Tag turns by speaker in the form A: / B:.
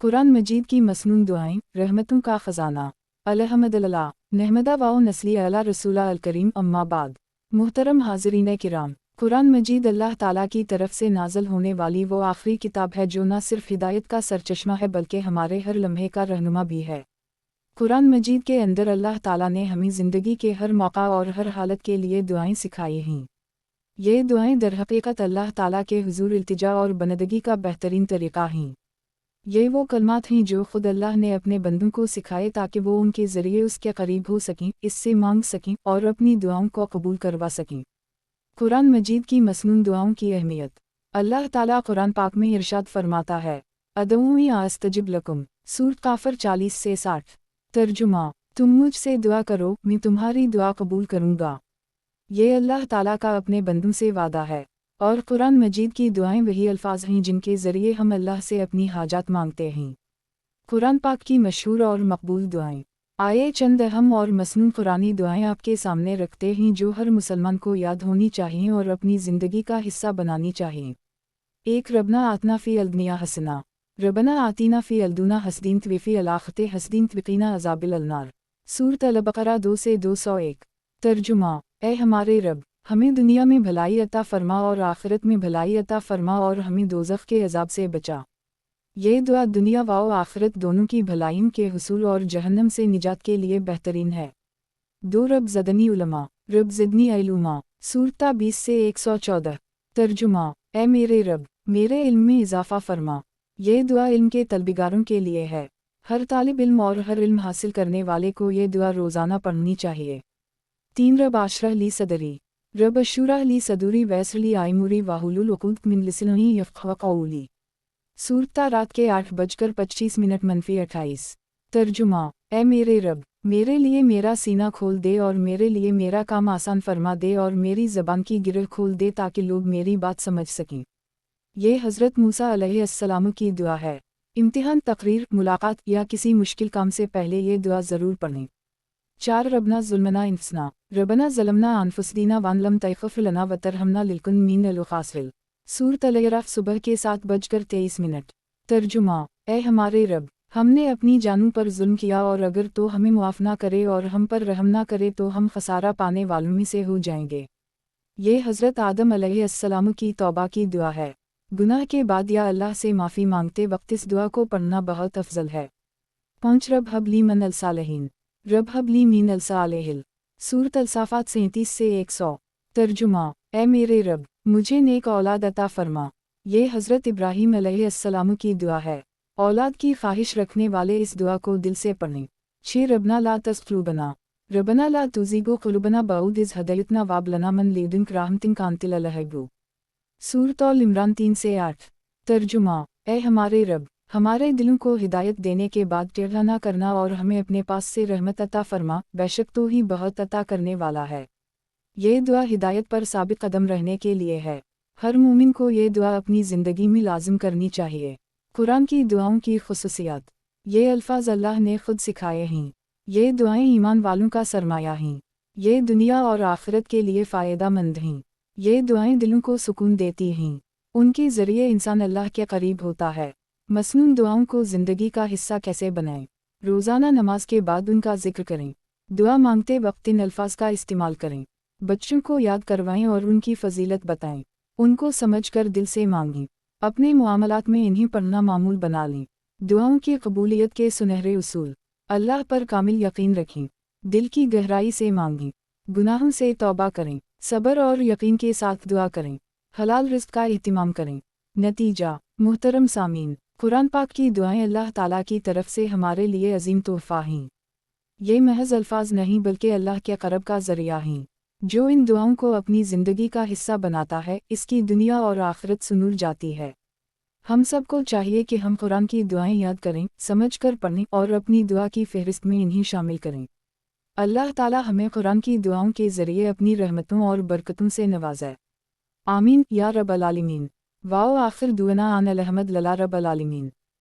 A: कुरान मजीद की मसनून दुआएं, रहमतों का ख़ज़ाना। अल्हम्दुलिल्लाह, नहमदा वाओ नस्ली अला रसूला अल करीम, अम्मा बाद। मुहतरम हाज़रीन किराम, कुरान मजीद अल्लाह ताला की तरफ से नाज़िल होने वाली वो आखिरी किताब है जो न सिर्फ हिदायत का सरचश्मा है बल्कि हमारे हर लम्हे का रहनुमा भी है। कुरान मजीद के अंदर अल्लाह ताला ने हमें ज़िंदगी के हर मौका और हर हालत के लिए दुआएं सिखाई हैं। ये दुआएं दरहकीकत अल्लाह ताला के हुज़ूर इल्तिजा और बंदगी का बेहतरीन तरीक़ा हैं। ये वो कलमात हैं जो खुद अल्लाह ने अपने बंदों को सिखाए ताकि वो उनके ज़रिए उसके करीब हो सकें, इससे मांग सकें और अपनी दुआओं को कबूल करवा सकें। कुरान मजीद की मसनून दुआओं की अहमियत। अल्लाह ताला कुरान पाक में इरशाद फरमाता है, अदऊनी अस्तजिब लकुम, सूरत काफ़र 40 से 60। तर्जुमा, तुम मुझसे दुआ करो, मैं तुम्हारी दुआ कबूल करूँगा। ये अल्लाह ताला का अपने बंदों से वादा है और कुरान मजीद की दुआएं वही अल्फाज हैं जिनके ज़रिए हम अल्लाह से अपनी हाजात मांगते हैं। कुरान पाक की मशहूर और मकबूल दुआएं। आइए चंद अहम और मसनून कुरानी दुआएं आपके सामने रखते हैं जो हर मुसलमान को याद होनी चाहिए और अपनी ज़िंदगी का हिस्सा बनानी चाहिए। 1 रबना आतना फ़ी अलदनिया हसना, रबना आतीना फ़ी अलदुना हसदीन त्विफ़ी अलाख़ते हसदीन त्विक़ीना अज़ाबिल अलनार। सूरत अल-बक़रा 2 से 201। तर्जुमा, ए हमारे रब, हमें दुनिया में भलाई अता फरमा और आखिरत में भलाई अता फरमा और हमें दोज़ख के अज़ाब से बचा। ये दुआ दुनिया व आखिरत दोनों की भलाइयों के हुसूल और जहन्नम से निजात के लिए बेहतरीन है। 2 रब ज़दनी उलमा, रब ज़िदनी इल्मा। सूरत 20 से 114। तर्जुमा, ए मेरे रब, मेरे इल्म में इजाफ़ा फरमा। ये दुआ इल्म के तलबगारों के लिए है। हर तालिब इल्म और हर इल्म हासिल करने वाले को ये दुआ रोज़ाना पढ़नी चाहिए। 3 रब आशरह ली सदरी, रब अशूरह ली सदूरी वैसली आइमुरी वाहुलुल उक़ूद मिन लिसानी यफ़क़हू क़ौली। सूरत रात के 8:25 -28। तर्जुमा, ए मेरे रब, मेरे लिए मेरा सीना खोल दे और मेरे लिए मेरा काम आसान फरमा दे और मेरी ज़बान की गिरह खोल दे ताकि लोग मेरी बात समझ सकें। ये हज़रत मूसा अलैहिस्सलाम की दुआ है। इम्तिहान, तकरीर, मुलाकात या किसी मुश्किल काम से पहले ये दुआ ज़रूर पढ़ें। 4 रबना ज़ुल्मना इंफसना, रबना ज़लमना अनफुसदीना वन लम तग़फ़िर लना वतरहमना लिकुन मिनल ख़ासिरीन। सूरत अल-अराफ़ सुबह के 7:23। तर्जुमा, ए हमारे रब, हमने अपनी जानों पर जुल्म किया और अगर तो हमें मुआफ़ ना करे और हम पर रहम ना करे तो हम खसारा पाने वालों में से हो जाएंगे। ये हज़रत आदम अलैहिस्सलाम की तौबा की दुआ है। गुनाह के बाद या अल्लाह से माफ़ी मांगते वक्त इस दुआ को पढ़ना बहुत अफजल है। 5 रब हबली मन अलसालहीन, रब हबली मीन अलसालेहिल। सूरत अल-साफ़ात 37 से 100। तर्जुमा, ए मेरे रब, मुझे नेक औलाद अता फरमा। ये हज़रत इब्राहीम अलैहिस्सलाम की दुआ है। औलाद की ख्वाहिश रखने वाले इस दुआ को दिल से पढ़ें। 6 रबना ला तज़क़ुलूबना, रबना ला तुज़िग़ क़ुलूबना बअद इज़ हदयतना वहब लना मिन लदुनक रहमतन कांतिल लहबू। सूरत अल इमरान 3 से 8। तर्जुमा, ए हमारे रब, हमारे दिलों को हिदायत देने के बाद टेढ़ा ना करना और हमें अपने पास से रहमत अता फरमा, बेशक तो ही बहुत अता करने वाला है। ये दुआ हिदायत पर साबित कदम रहने के लिए है। हर मोमिन को ये दुआ अपनी ज़िंदगी में लाज़िम करनी चाहिए। कुरान की दुआओं की खुसूसियत। ये अल्फाज अल्लाह ने खुद सिखाए हैं। ये दुआएं ईमान वालों का सरमाया हैं। ये दुनिया और आखिरत के लिए फ़ायदा मंद हैं। ये दुआएं दिलों को सुकून देती हैं। उनके ज़रिए इंसान अल्लाह के करीब होता है। मसनून दुआओं को ज़िंदगी का हिस्सा कैसे बनाएं? रोज़ाना नमाज के बाद उनका जिक्र करें। दुआ मांगते वक्त इन अल्फाज का इस्तेमाल करें। बच्चों को याद करवाएं और उनकी फजीलत बताएं। उनको समझकर दिल से मांगें। अपने मुआमलात में इन्हीं पढ़ना मामूल बना लें। दुआओं की कबूलियत के सुनहरे उसूल। अल्लाह पर कामिल यकीन रखें। दिल की गहराई से मांगें। गुनाहों से तौबा करें। सब्र और यकीन के साथ दुआ करें। हलाल रिज़्क़ का एहतिमाम करें। नतीजा, मुहतरम सामीन, कुरान पाक की दुआएं अल्लाह ताला की तरफ से हमारे लिए अजीम तोहफ़ा हैं। ये महज अल्फाज नहीं बल्कि अल्लाह के क़रब का ज़रिया हैं। जो इन दुआओं को अपनी ज़िंदगी का हिस्सा बनाता है, इसकी दुनिया और आखिरत सुनूर जाती है। हम सबको चाहिए कि हम कुरान की दुआएं याद करें, समझकर पढ़ें और अपनी दुआ की फ़हरिस्त में इन्हीं शामिल करें। अल्लाह ताला हमें कुरान की दुआओं के ज़रिए अपनी रहमतों और बरकतों से नवाज़े। आमीन या रब्बल आलमीन। वाओ आखिर दुआना अन अलहमद लला रब्बल आलमीन।